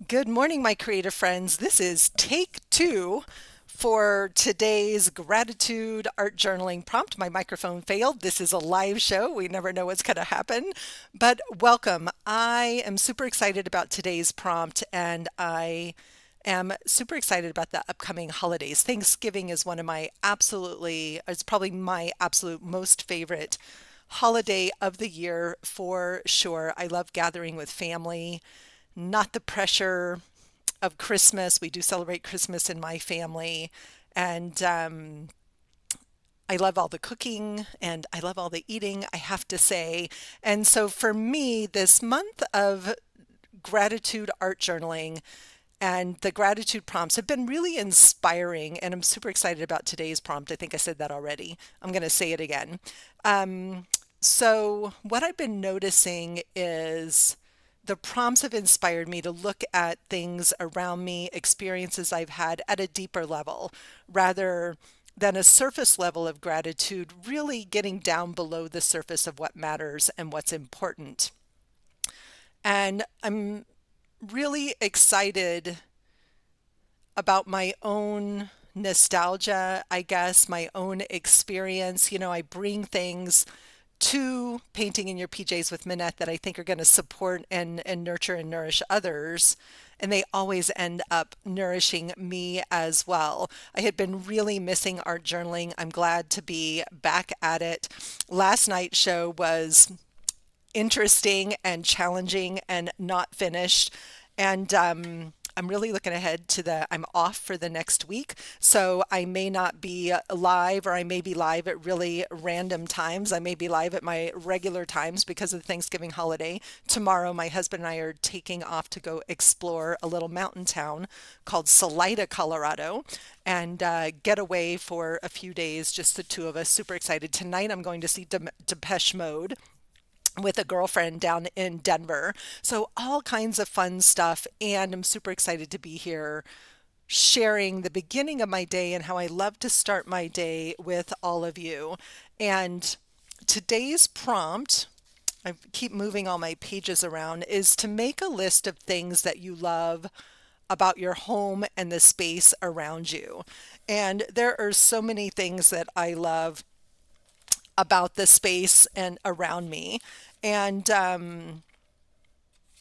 Good morning, my creative friends. This is take two for today's gratitude art journaling prompt. My microphone failed. This is a live show. We never know what's going to happen, but welcome. I am super excited about today's prompt and I am super excited about the upcoming holidays. Thanksgiving is it's probably my absolute most favorite holiday of the year for sure. I love gathering with family, not the pressure of Christmas. We do celebrate Christmas in my family. And I love all the cooking and I love all the eating, I have to say. And so for me, this month of gratitude art journaling and the gratitude prompts have been really inspiring. And I'm super excited about today's prompt. I think I said that already. I'm going to say it again. Um, so, what I've been noticing is the prompts have inspired me to look at things around me, experiences I've had at a deeper level, rather than a surface level of gratitude, really getting down below the surface of what matters and what's important. And I'm really excited about my own nostalgia, I guess, my own experience. I bring things to Painting in Your PJs with Minette that I think are going to support and nurture and nourish others. And they always end up nourishing me as well. I had been really missing art journaling. I'm glad to be back at it. Last night's show was interesting and challenging and not finished. And I'm really looking ahead to I'm off for the next week. So I may not be live, or I may be live at really random times. I may be live at my regular times because of the Thanksgiving holiday. Tomorrow, my husband and I are taking off to go explore a little mountain town called Salida, Colorado, and get away for a few days, just the two of us. Super excited. Tonight, I'm going to see Depeche Mode with a girlfriend down in Denver. So, all kinds of fun stuff. And I'm super excited to be here sharing the beginning of my day and how I love to start my day with all of you. And today's prompt, I keep moving all my pages around, is to make a list of things that you love about your home and the space around you. And there are so many things that I love about the space and around me. And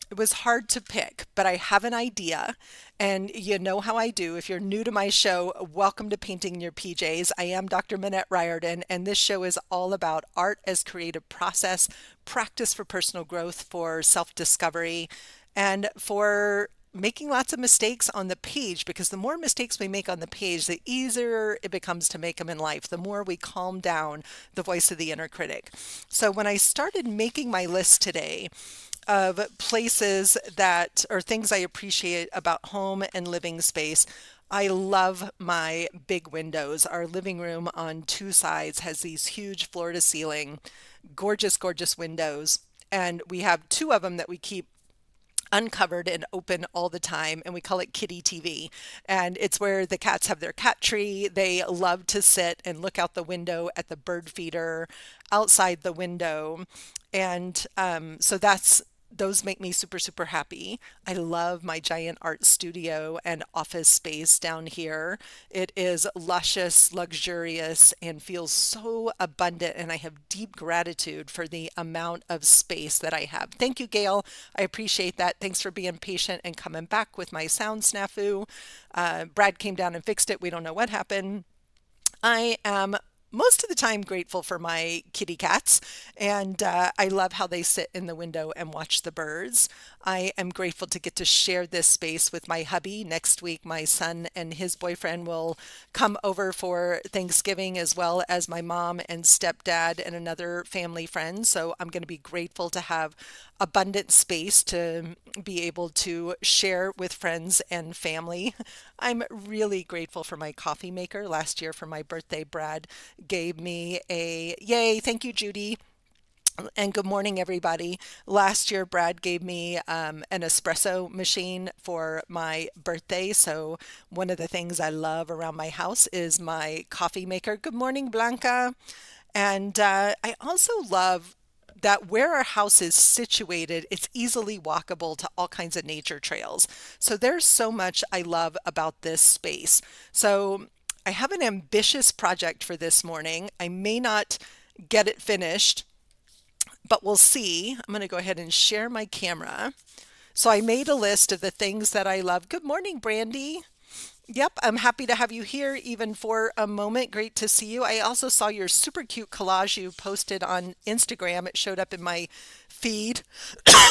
it was hard to pick, but I have an idea. And you know how I do. If you're new to my show, welcome to Painting in Your PJs. I am Dr. Minette Riordan, and this show is all about art as creative process, practice for personal growth, for self-discovery, and for making lots of mistakes on the page, because the more mistakes we make on the page, the easier it becomes to make them in life, the more we calm down the voice of the inner critic. So when I started making my list today of places that or things I appreciate about home and living space, I love my big windows. Our living room on two sides has these huge floor to ceiling, gorgeous, gorgeous windows. And we have two of them that we keep uncovered and open all the time, and we call it kitty TV. And it's where the cats have their cat tree. They love to sit and look out the window at the bird feeder outside the window. And so those make me super, super happy. I love my giant art studio and office space down here. It is luscious, luxurious, and feels so abundant. And I have deep gratitude for the amount of space that I have. Thank you, Gail. I appreciate that. Thanks for being patient and coming back with my sound snafu. Brad came down and fixed it. We don't know what happened. I am most of the time grateful for my kitty cats, and I love how they sit in the window and watch the birds. I am grateful to get to share this space with my hubby. Next week, my son and his boyfriend will come over for Thanksgiving, as well as my mom and stepdad and another family friend. So I'm going to be grateful to have abundant space to be able to share with friends and family. I'm really grateful for my coffee maker. Last year for my birthday, Brad gave me a yay. Thank you, Judy. And good morning, everybody. Last year, Brad gave me an espresso machine for my birthday. So, one of the things I love around my house is my coffee maker. Good morning, Blanca. And I also love that where our house is situated, it's easily walkable to all kinds of nature trails. So there's so much I love about this space. So I have an ambitious project for this morning. I may not get it finished, but we'll see. I'm going to go ahead and share my camera. So I made a list of the things that I love. Good morning, Brandy. Yep, I'm happy to have you here even for a moment. Great to see you. I also saw your super cute collage you posted on Instagram. It showed up in my feed,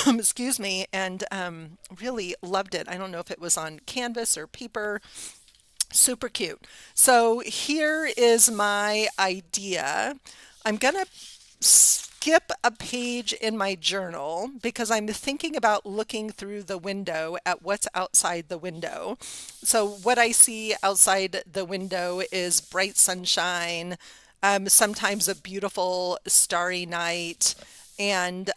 excuse me, and really loved it. I don't know if it was on canvas or paper. Super cute. So here is my idea. I'm going to skip a page in my journal because I'm thinking about looking through the window at what's outside the window. So what I see outside the window is bright sunshine, sometimes a beautiful starry night, and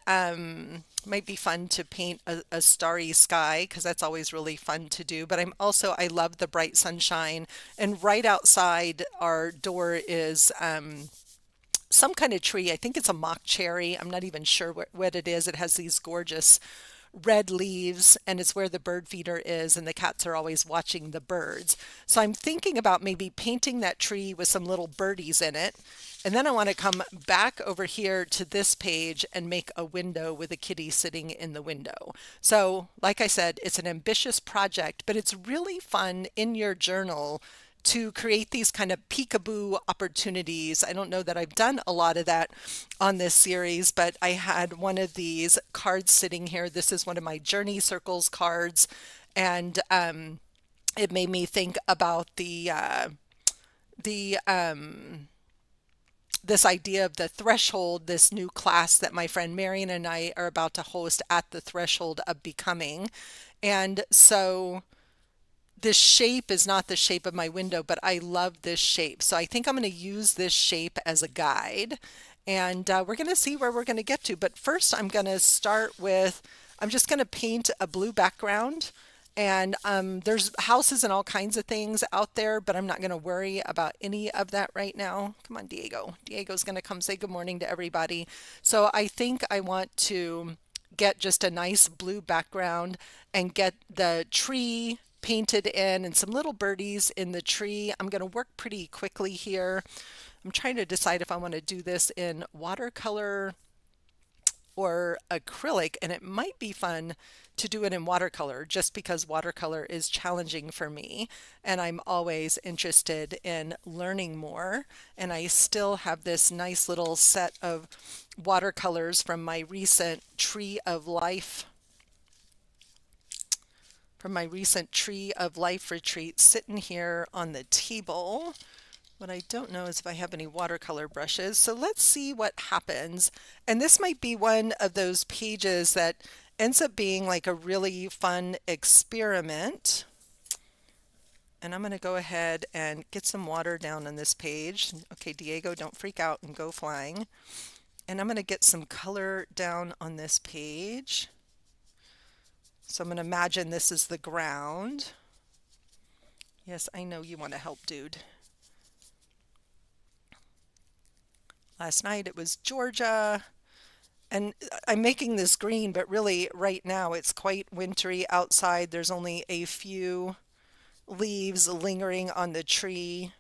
might be fun to paint a starry sky because that's always really fun to do. But I love the bright sunshine, and right outside our door is some kind of tree. I think it's a mock cherry. I'm not even sure what it is. It has these gorgeous red leaves, and it's where the bird feeder is, and the cats are always watching the birds. So I'm thinking about maybe painting that tree with some little birdies in it. And then I want to come back over here to this page and make a window with a kitty sitting in the window. So, like I said, it's an ambitious project, but it's really fun in your journal to create these kind of peekaboo opportunities. I don't know that I've done a lot of that on this series, but I had one of these cards sitting here. This is one of my Journey Circles cards, and it made me think about the this idea of the threshold, this new class that my friend Marion and I are about to host at the threshold of becoming. And so this shape is not the shape of my window, but I love this shape. So I think I'm going to use this shape as a guide, and we're going to see where we're going to get to. But first I'm going to start with, I'm just going to paint a blue background. And there's houses and all kinds of things out there, but I'm not going to worry about any of that right now. Come on, Diego. Diego's going to come say good morning to everybody. So I think I want to get just a nice blue background and get the tree painted in and some little birdies in the tree. I'm going to work pretty quickly here. I'm trying to decide if I want to do this in watercolor or acrylic, and it might be fun to do it in watercolor just because watercolor is challenging for me, and I'm always interested in learning more. And I still have this nice little set of watercolors from my recent Tree of Life retreat sitting here on the table. What I don't know is if I have any watercolor brushes. So let's see what happens. And this might be one of those pages that ends up being like a really fun experiment. And I'm going to go ahead and get some water down on this page. Okay, Diego, don't freak out and go flying. And I'm going to get some color down on this page. So I'm going to imagine this is the ground. Yes, I know you want to help, dude. Last night it was Georgia, and I'm making this green, but really right now it's quite wintry outside. There's only a few leaves lingering on the tree.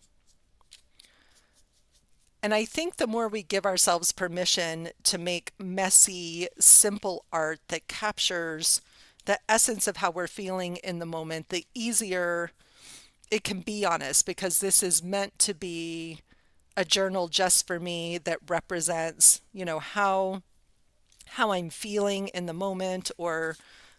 And I think the more we give ourselves permission to make messy, simple art that captures the essence of how we're feeling in the moment, the easier it can be on us, because this is meant to be a journal just for me that represents, how I'm feeling in the moment or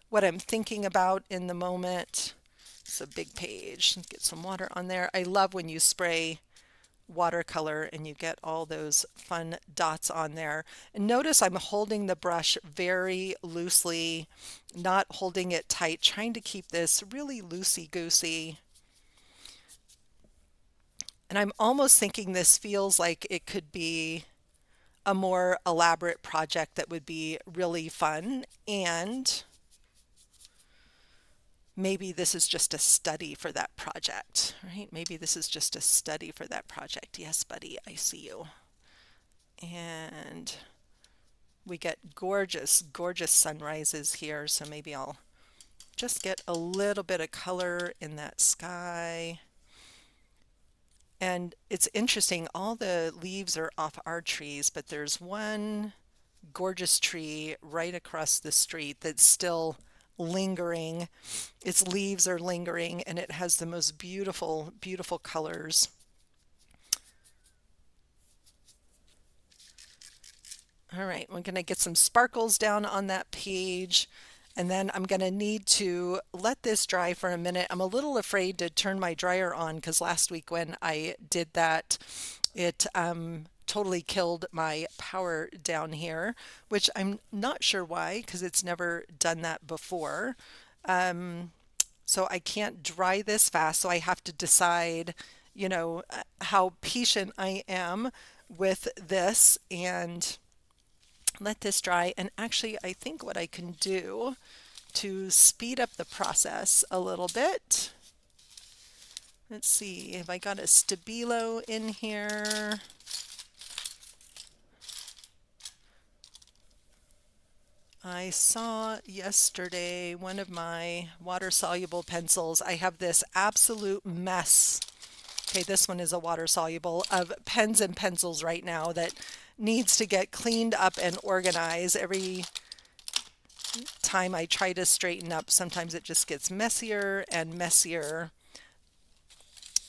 what I'm thinking about in the moment. It's a big page. Get some water on there. I love when you spray watercolor and you get all those fun dots on there. And notice I'm holding the brush very loosely, not holding it tight, trying to keep this really loosey-goosey. And I'm almost thinking this feels like it could be a more elaborate project that would be really fun, and maybe this is just a study for that project, right? Maybe this is just a study for that project. Yes, buddy, I see you. And We get gorgeous, gorgeous sunrises here, so maybe I'll just get a little bit of color in that sky. And it's interesting, all the leaves are off our trees, but there's one gorgeous tree right across the street that's still lingering. Its leaves are lingering, and it has the most beautiful, beautiful colors. All right, we're going to get some sparkles down on that page. And then I'm going to need to let this dry for a minute. I'm a little afraid to turn my dryer on because last week when I did that, it totally killed my power down here, which I'm not sure why because it's never done that before. So I can't dry this fast, so I have to decide, how patient I am with this and let this dry. And actually, I think what I can do to speed up the process a little bit, let's see if I got a Stabilo in here. I saw yesterday one of my water-soluble pencils. I have this absolute mess. Okay, this one is a water-soluble of pens and pencils right now that needs to get cleaned up and organized. Every time I try to straighten up, sometimes it just gets messier and messier.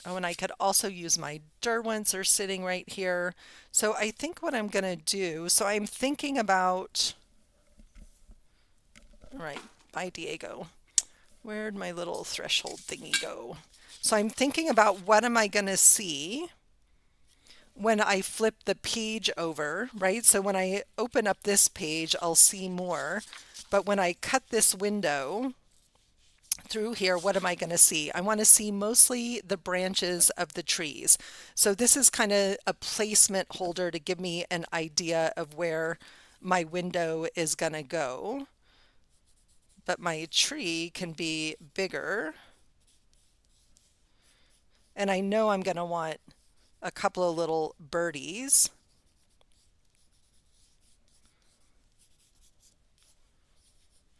Oh, and I could also use my Derwents are sitting right here. So I think what I'm going to do, so I'm thinking about, all right, bye Diego. Where'd my little threshold thingy go? So I'm thinking about what am I going to see when I flip the page over, right? So when I open up this page, I'll see more. But when I cut this window through here, what am I going to see? I want to see mostly the branches of the trees. So this is kind of a placement holder to give me an idea of where my window is going to go. But my tree can be bigger. And I know I'm going to want a couple of little birdies.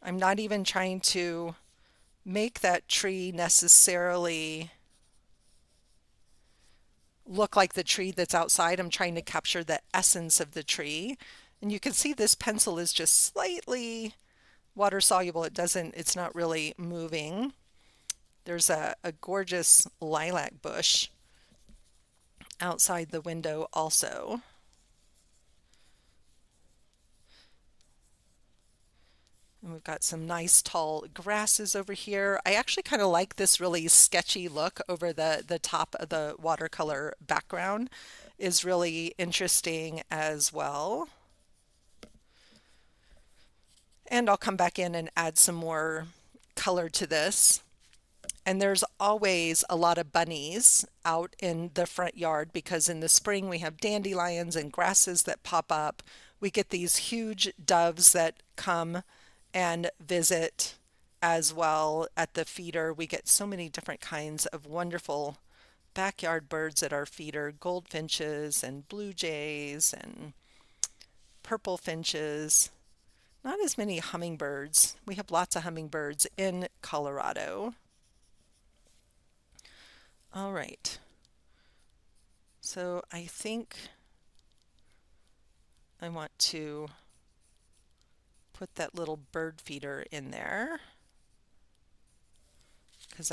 I'm not even trying to make that tree necessarily look like the tree that's outside. I'm trying to capture the essence of the tree. And you can see this pencil is just slightly water soluble. It's not really moving. There's a gorgeous lilac bush outside the window also. And we've got some nice tall grasses over here. I actually kind of like this really sketchy look over the top of the watercolor background is really interesting as well. And I'll come back in and add some more color to this. And there's always a lot of bunnies out in the front yard because in the spring we have dandelions and grasses that pop up. We get these huge doves that come and visit as well at the feeder. We get so many different kinds of wonderful backyard birds at our feeder, goldfinches and blue jays and purple finches. Not as many hummingbirds. We have lots of hummingbirds in Colorado. All right. So I think I want to put that little bird feeder in there because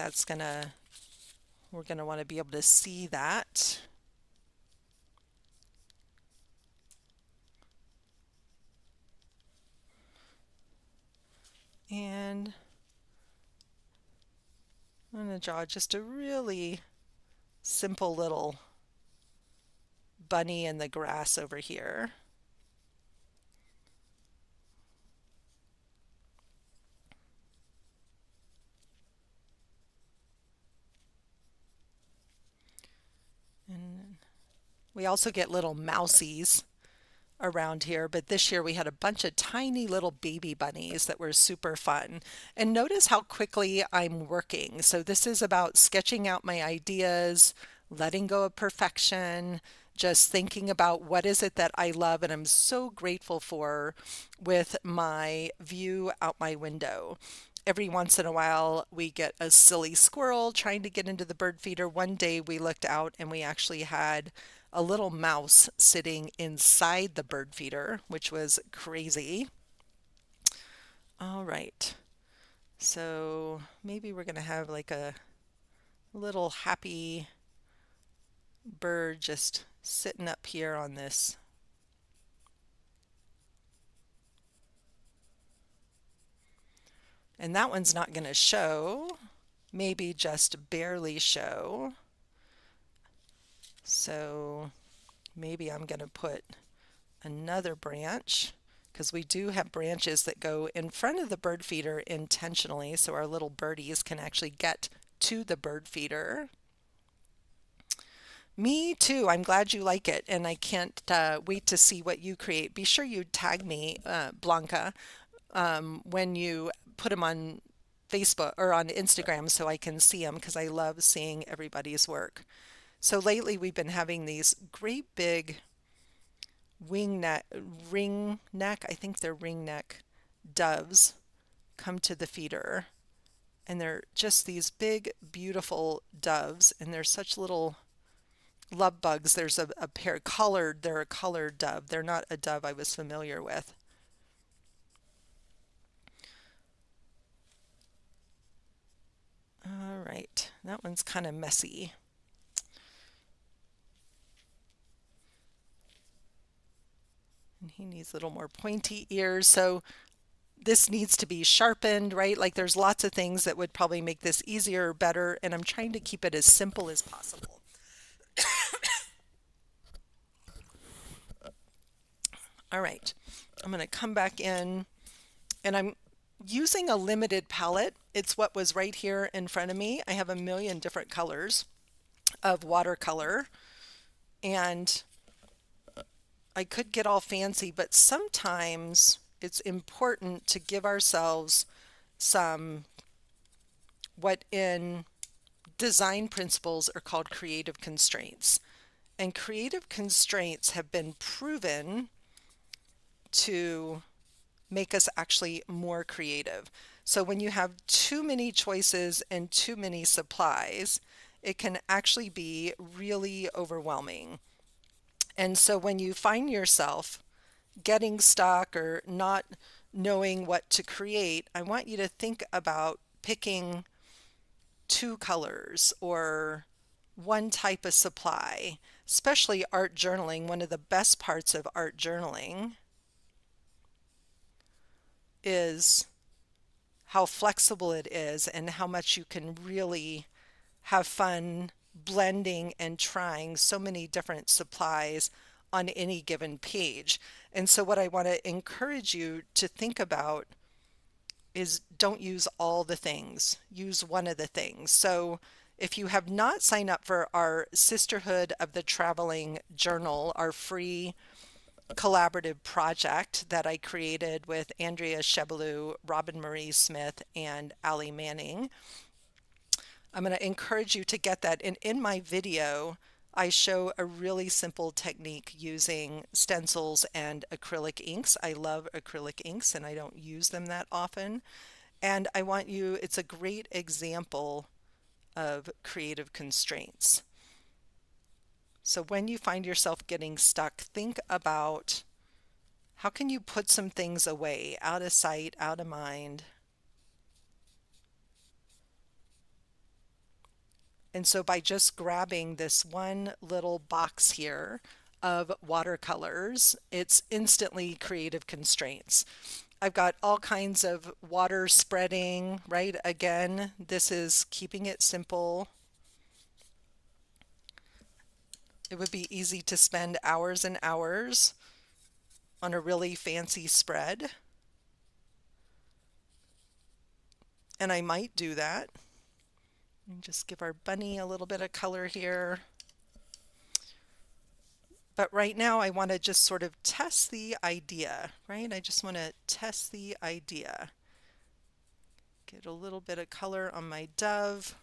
we're gonna want to be able to see that. And I'm going to draw just a really simple little bunny in the grass over here. And we also get little mousies around here, but this year we had a bunch of tiny little baby bunnies that were super fun. And notice how quickly I'm working. So this is about sketching out my ideas, letting go of perfection, just thinking about what is it that I love and I'm so grateful for with my view out my window. Every once in a while, we get a silly squirrel trying to get into the bird feeder. One day we looked out and we actually had a little mouse sitting inside the bird feeder, which was crazy. All right. So maybe we're going to have like a little happy bird just sitting up here on this. And that one's not going to show, maybe just barely show. So maybe I'm going to put another branch, because we do have branches that go in front of the bird feeder intentionally so our little birdies can actually get to the bird feeder. Me too. I'm glad you like it, and I can't wait to see what you create. Be sure you tag me, Blanca, when you put them on Facebook or on Instagram so I can see them because I love seeing everybody's work. So lately we've been having these great big ring neck, I think they're ring neck doves come to the feeder. And they're just these big, beautiful doves, and they're such little love bugs. There's a pair colored, they're a colored dove. They're not a dove I was familiar with. All right, that one's kind of messy. And he needs a little more pointy ears. So this needs to be sharpened, right? Like there's lots of things that would probably make this easier or better, and I'm trying to keep it as simple as possible. All right, I'm going to come back in, and I'm using a limited palette. It's what was right here in front of me. I have a million different colors of watercolor, and I could get all fancy, but sometimes it's important to give ourselves some, what in design principles are called creative constraints. And creative constraints have been proven to make us actually more creative. So when you have too many choices and too many supplies, it can actually be really overwhelming. And so when you find yourself getting stuck or not knowing what to create, I want you to think about picking two colors or one type of supply, especially art journaling. One of the best parts of art journaling is how flexible it is and how much you can really have fun blending and trying so many different supplies on any given page. And so what I want to encourage you to think about is don't use all the things, use one of the things. So if you have not signed up for our Sisterhood of the Traveling Journal, our free collaborative project that I created with Andrea Chebelou, Robin Marie Smith, and Ali Manning, I'm going to encourage you to get that. And in my video, I show a really simple technique using stencils and acrylic inks. I love acrylic inks and I don't use them that often. And I want you, it's a great example of creative constraints. So when you find yourself getting stuck, think about how can you put some things away, out of sight, out of mind. And so by just grabbing this one little box here of watercolors, it's instantly creative constraints. I've got all kinds of water spreading, right? Again, this is keeping it simple. It would be easy to spend hours and hours on a really fancy spread. And I might do that. And just give our bunny a little bit of color here. But right now I want to just sort of test the idea, right? I just want to test the idea. Get a little bit of color on my dove.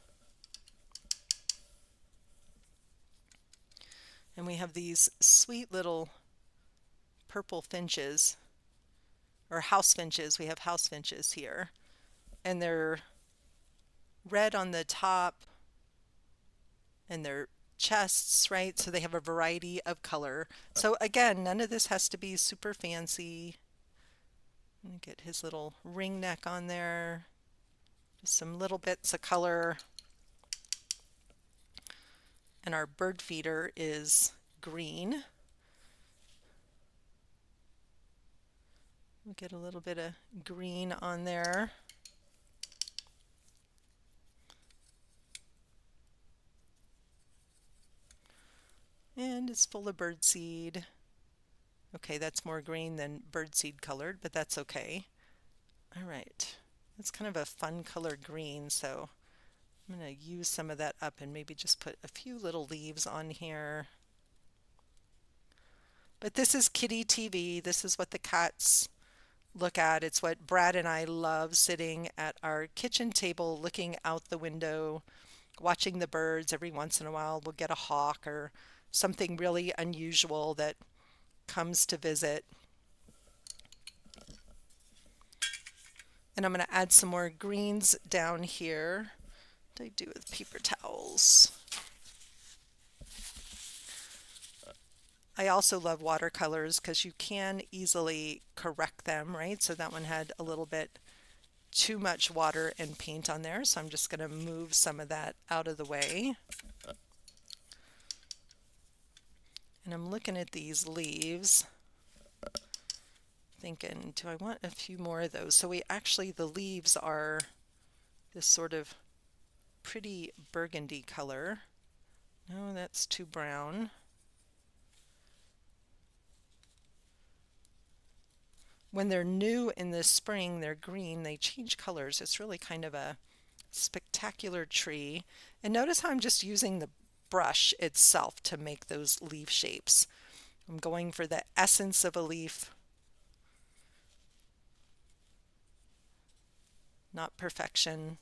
And we have these sweet little purple finches, or house finches. We have house finches here. And they're red on the top and their chests, right? So they have a variety of color. So again, none of this has to be super fancy. Get his little ring neck on there. Just some little bits of color. And our bird feeder is green. We'll get a little bit of green on there. And it's full of birdseed. Okay, that's more green than birdseed colored, but that's okay. All right, that's kind of a fun color green, so I'm going to use some of that up and maybe just put a few little leaves on here. But this is kitty TV. This is what the cats look at. It's what Brad and I love, sitting at our kitchen table looking out the window, watching the birds. Every once in a while we'll get a hawk or something really unusual that comes to visit. And I'm going to add some more greens down here. What do I do with paper towels? I also love watercolors because you can easily correct them, right? So that one had a little bit too much water and paint on there, so I'm just going to move some of that out of the way. And I'm looking at these leaves, thinking, do I want a few more of those? So the leaves are this sort of pretty burgundy color. No, that's too brown. When they're new in the spring, they're green, they change colors. It's really kind of a spectacular tree. And notice how I'm just using the brush itself to make those leaf shapes. I'm going for the essence of a leaf, not perfection.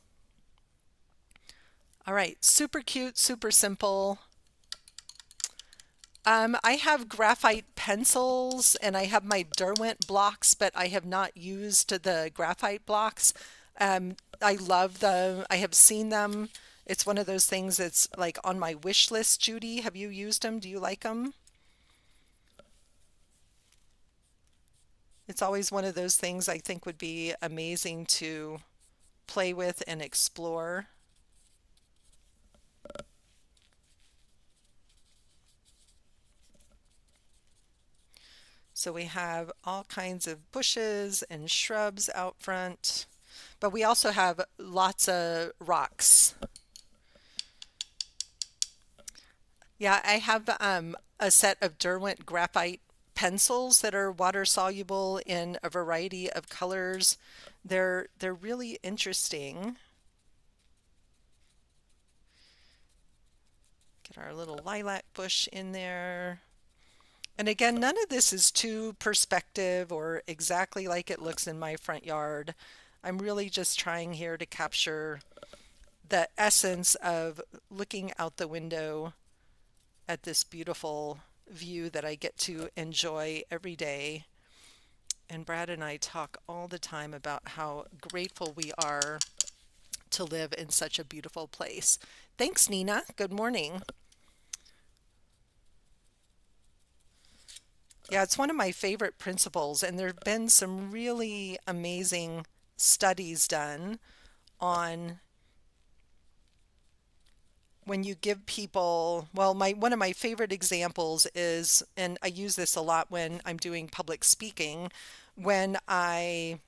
All right, super cute, super simple. I have graphite pencils and I have my Derwent blocks, but I have not used the graphite blocks. I love them. I have seen them. It's one of those things that's like on my wish list. Judy, have you used them? Do you like them? It's always one of those things I think would be amazing to play with and explore. So we have all kinds of bushes and shrubs out front, but we also have lots of rocks. Yeah, I have a set of Derwent graphite pencils that are water soluble in a variety of colors. They're really interesting. Get our little lilac bush in there. And again, none of this is too perspective or exactly like it looks in my front yard. I'm really just trying here to capture the essence of looking out the window at this beautiful view that I get to enjoy every day. And Brad and I talk all the time about how grateful we are to live in such a beautiful place. Thanks, Nina. Good morning. Yeah, it's one of my favorite principles, and there have been some really amazing studies done on when you give people, well, one of my favorite examples is, and I use this a lot when I'm doing public speaking, when I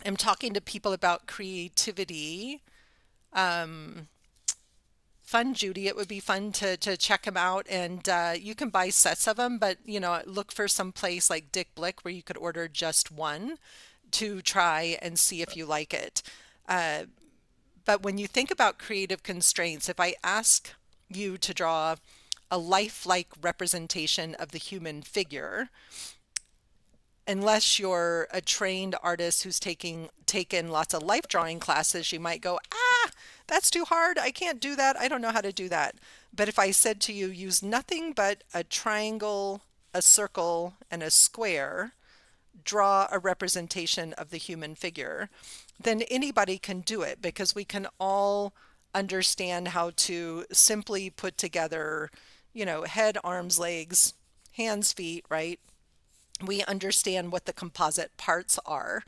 am talking to people about creativity. Fun, Judy. It would be fun to check them out, and you can buy sets of them, but look for some place like Dick Blick where you could order just one to try and see if you like it. But when you think about creative constraints, if I ask you to draw a lifelike representation of the human figure, unless you're a trained artist who's taken lots of life drawing classes, you might go, that's too hard. I can't do that. I don't know how to do that. But if I said to you, use nothing but a triangle, a circle, and a square, draw a representation of the human figure, then anybody can do it because we can all understand how to simply put together, head, arms, legs, hands, feet, right? We understand what the composite parts are.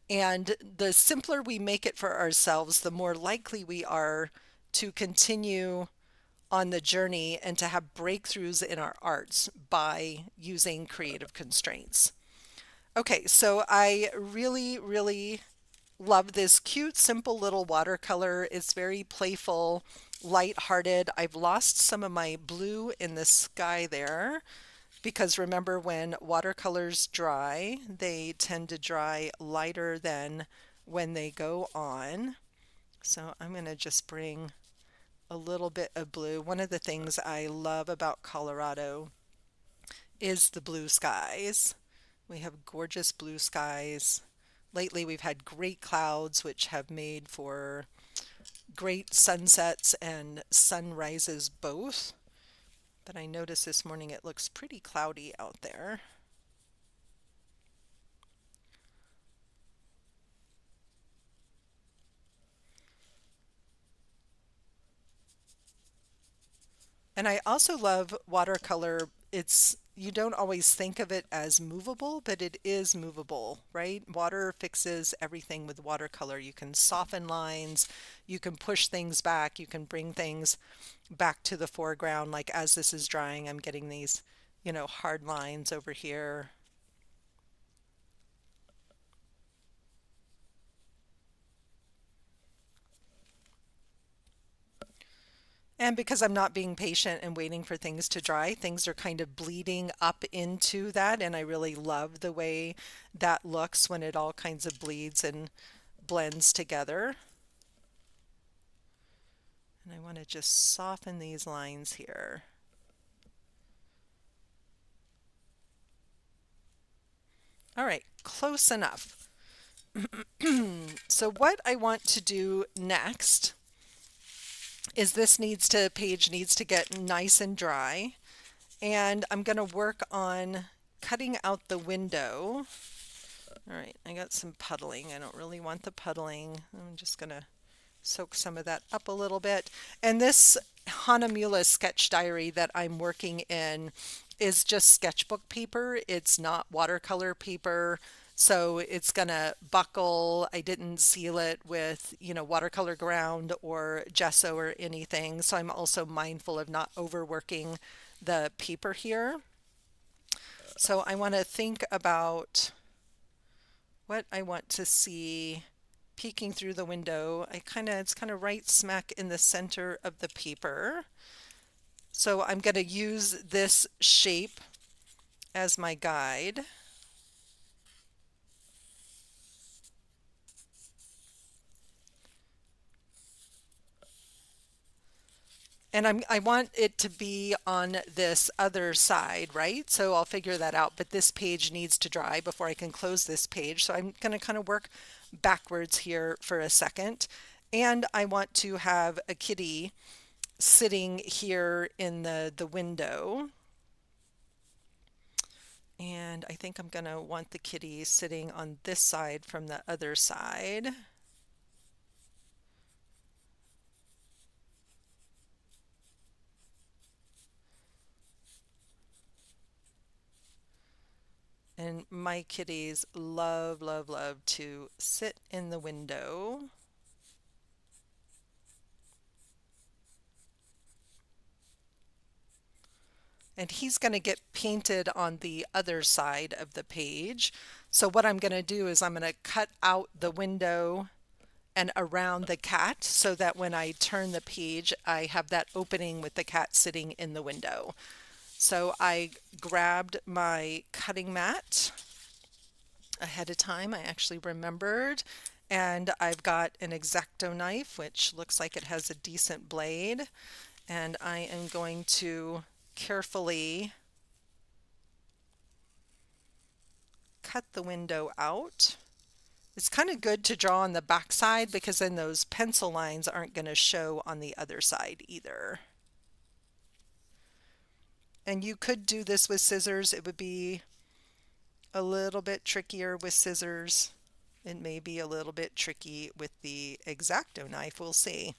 And the simpler we make it for ourselves, the more likely we are to continue on the journey and to have breakthroughs in our arts by using creative constraints. Okay, so I really, really love this cute, simple little watercolor. It's very playful, light-hearted. I've lost some of my blue in the sky there because remember when watercolors dry, they tend to dry lighter than when they go on. So I'm going to just bring a little bit of blue. One of the things I love about Colorado is the blue skies. We have gorgeous blue skies. Lately, we've had great clouds, which have made for great sunsets and sunrises both. But I noticed this morning it looks pretty cloudy out there. And I also love watercolor. You don't always think of it as movable, but it is movable, right? Water fixes everything with watercolor. You can soften lines, you can push things back, you can bring things back to the foreground. Like as this is drying, I'm getting these, hard lines over here. And because I'm not being patient and waiting for things to dry, things are kind of bleeding up into that. And I really love the way that looks when it all kinds of bleeds and blends together. And I want to just soften these lines here. All right, close enough. So what I want to do next is page needs to get nice and dry. And I'm going to work on cutting out the window. All right, I got some puddling. I don't really want the puddling. I'm just going to soak some of that up a little bit. And this Hanamula sketch diary that I'm working in is just sketchbook paper. It's not watercolor paper. So it's gonna buckle. I didn't seal it with, watercolor ground or gesso or anything. So I'm also mindful of not overworking the paper here. So I want to think about what I want to see peeking through the window. It's kind of right smack in the center of the paper. So I'm going to use this shape as my guide. And I want it to be on this other side, right? So I'll figure that out, but this page needs to dry before I can close this page. So I'm going to kind of work backwards here for a second. And I want to have a kitty sitting here in the window. And I think I'm going to want the kitty sitting on this side from the other side. And my kitties love, love, love to sit in the window. And he's going to get painted on the other side of the page. So what I'm going to do is I'm going to cut out the window and around the cat so that when I turn the page, I have that opening with the cat sitting in the window. So I grabbed my cutting mat ahead of time. I actually remembered. And I've got an X-Acto knife, which looks like it has a decent blade. And I am going to carefully cut the window out It's kind of good to draw on the back side because then those pencil lines aren't going to show on the other side either. And you could do this with scissors. It would be a little bit trickier with scissors. It may be a little bit tricky with the X-Acto knife. We'll see.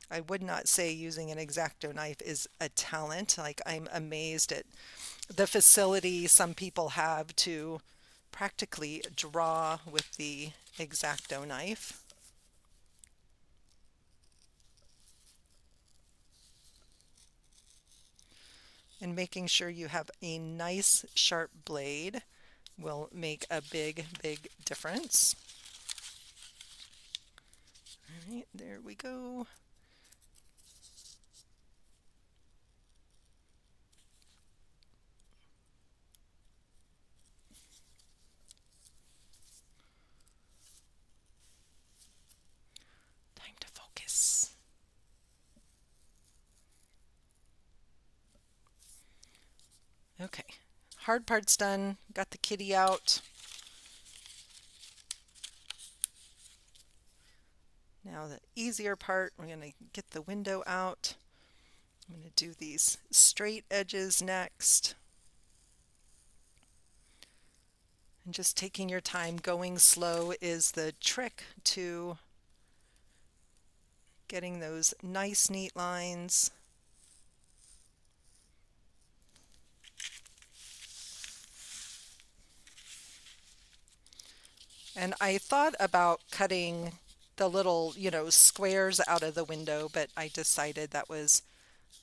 I would not say using an X-Acto knife is a talent. Like, I'm amazed at the facility some people have to practically draw with the X-Acto knife. And making sure you have a nice sharp blade will make a big, big difference. All right, there we go. Time to focus. Okay, hard part's done. Got the kitty out. Now the easier part, we're going to get the window out. I'm going to do these straight edges next. And just taking your time, going slow is the trick to getting those nice, neat lines. And I thought about cutting the little, squares out of the window, but I decided that was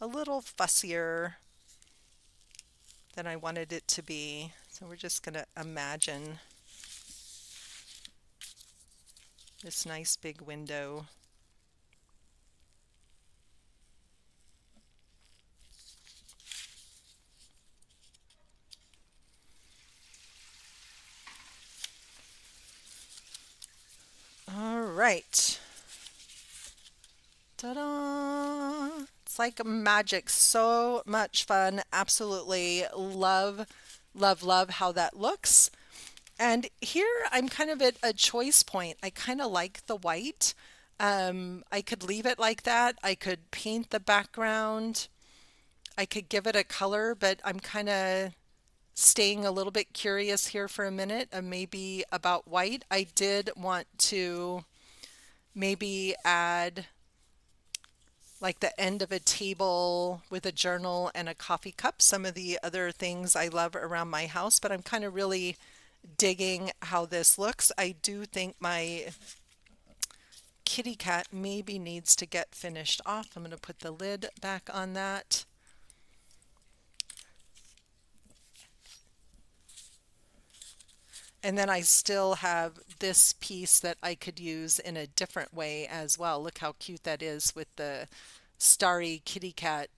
a little fussier than I wanted it to be. So we're just going to imagine this nice big window. All right. Ta-da! It's like magic. So much fun. Absolutely love, love, love how that looks. And here I'm kind of at a choice point. I kind of like the white. I could leave it like that. I could paint the background. I could give it a color, but I'm kind of staying a little bit curious here for a minute, maybe about white. I did want to maybe add like the end of a table with a journal and a coffee cup, some of the other things I love around my house, but I'm kind of really digging how this looks. I do think my kitty cat maybe needs to get finished off. I'm going to put the lid back on that. And then I still have this piece that I could use in a different way as well. Look how cute that is with the starry kitty cat,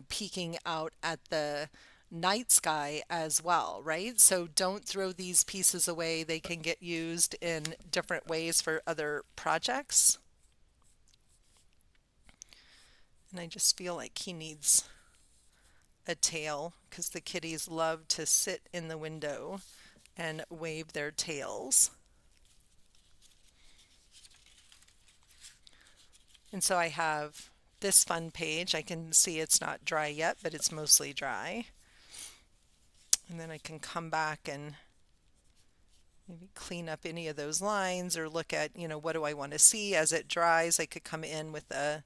peeking out at the night sky as well, right? So don't throw these pieces away. They can get used in different ways for other projects. And I just feel like he needs a tail because the kitties love to sit in the window and wave their tails. And so I have this fun page. I can see it's not dry yet, but it's mostly dry. And then I can come back and maybe clean up any of those lines or look at, what do I want to see as it dries. I could come in with a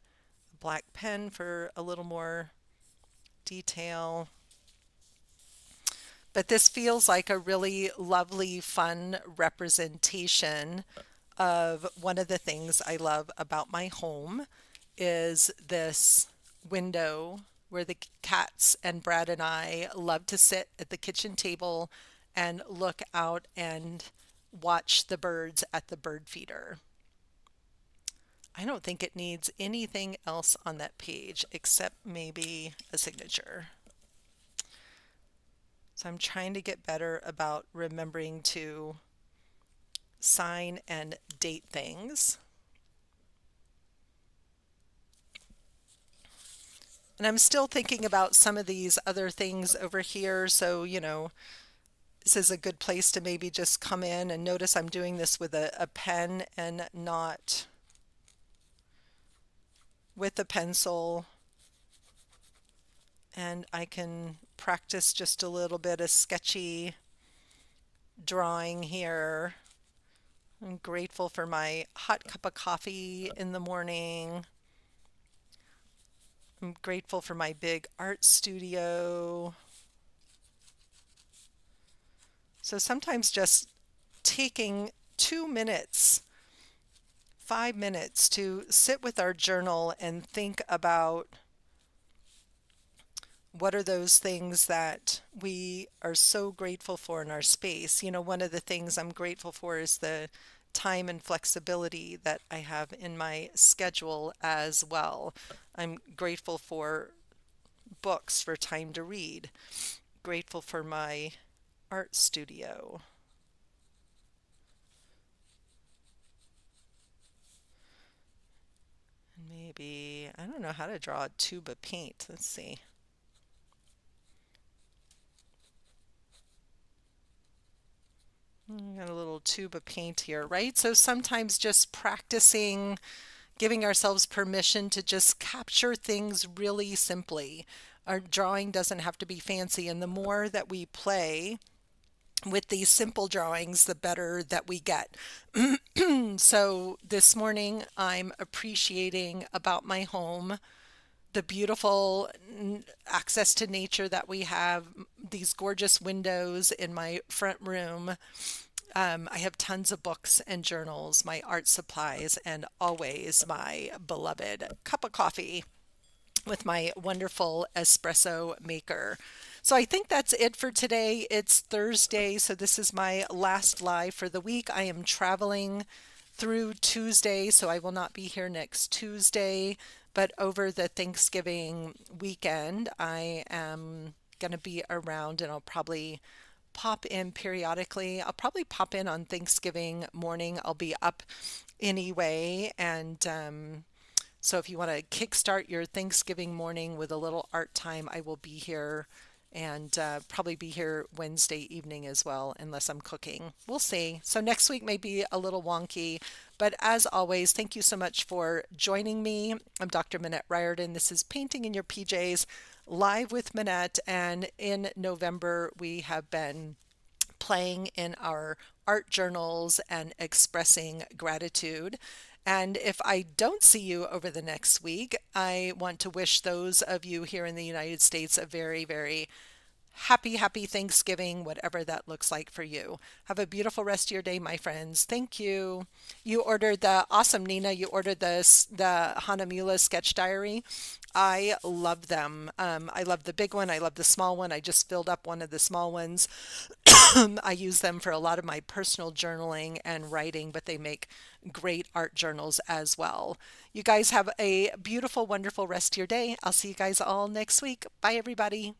black pen for a little more detail. But this feels like a really lovely, fun representation of one of the things I love about my home is this window where the cats and Brad and I love to sit at the kitchen table and look out and watch the birds at the bird feeder. I don't think it needs anything else on that page except maybe a signature. So I'm trying to get better about remembering to sign and date things. And I'm still thinking about some of these other things over here. So, this is a good place to maybe just come in and notice I'm doing this with a pen and not with a pencil. And I can practice just a little bit of sketchy drawing here. I'm grateful for my hot cup of coffee in the morning. I'm grateful for my big art studio. So sometimes just taking 2 minutes, 5 minutes to sit with our journal and think about what are those things that we are so grateful for in our space. One of the things I'm grateful for is the time and flexibility that I have in my schedule as well. I'm grateful for books, for time to read, grateful for my art studio. Maybe, I don't know how to draw a tube of paint. Let's see. Got a little tube of paint here, right? So sometimes just practicing, giving ourselves permission to just capture things really simply. Our drawing doesn't have to be fancy, and the more that we play with these simple drawings, the better that we get. So this morning, I'm appreciating about my home the beautiful access to nature that we have, these gorgeous windows in my front room. I have tons of books and journals, my art supplies, and always my beloved cup of coffee with my wonderful espresso maker. So I think that's it for today. It's Thursday, so this is my last live for the week. I am traveling through Tuesday, so I will not be here next Tuesday. But over the Thanksgiving weekend, I am going to be around and I'll probably pop in periodically. I'll probably pop in on Thanksgiving morning. I'll be up anyway. And so if you want to kickstart your Thanksgiving morning with a little art time, I will be here and probably be here Wednesday evening as well, unless I'm cooking. We'll see. So next week may be a little wonky, but as always, thank you so much for joining me. I'm Dr. Minette Riordan. This is Painting in Your PJs, live with Minette, and in November we have been playing in our art journals and expressing gratitude. And if I don't see you over the next week, I want to wish those of you here in the United States a very, very happy Thanksgiving, whatever that looks like for you. Have a beautiful rest of your day, my friends. Thank you. You ordered the awesome Nina. You ordered the Hanamula sketch diary. I love them. I love the big one. I love the small one. I just filled up one of the small ones. I use them for a lot of my personal journaling and writing, but they make great art journals as well. You guys have a beautiful, wonderful rest of your day. I'll see you guys all next week. Bye, everybody.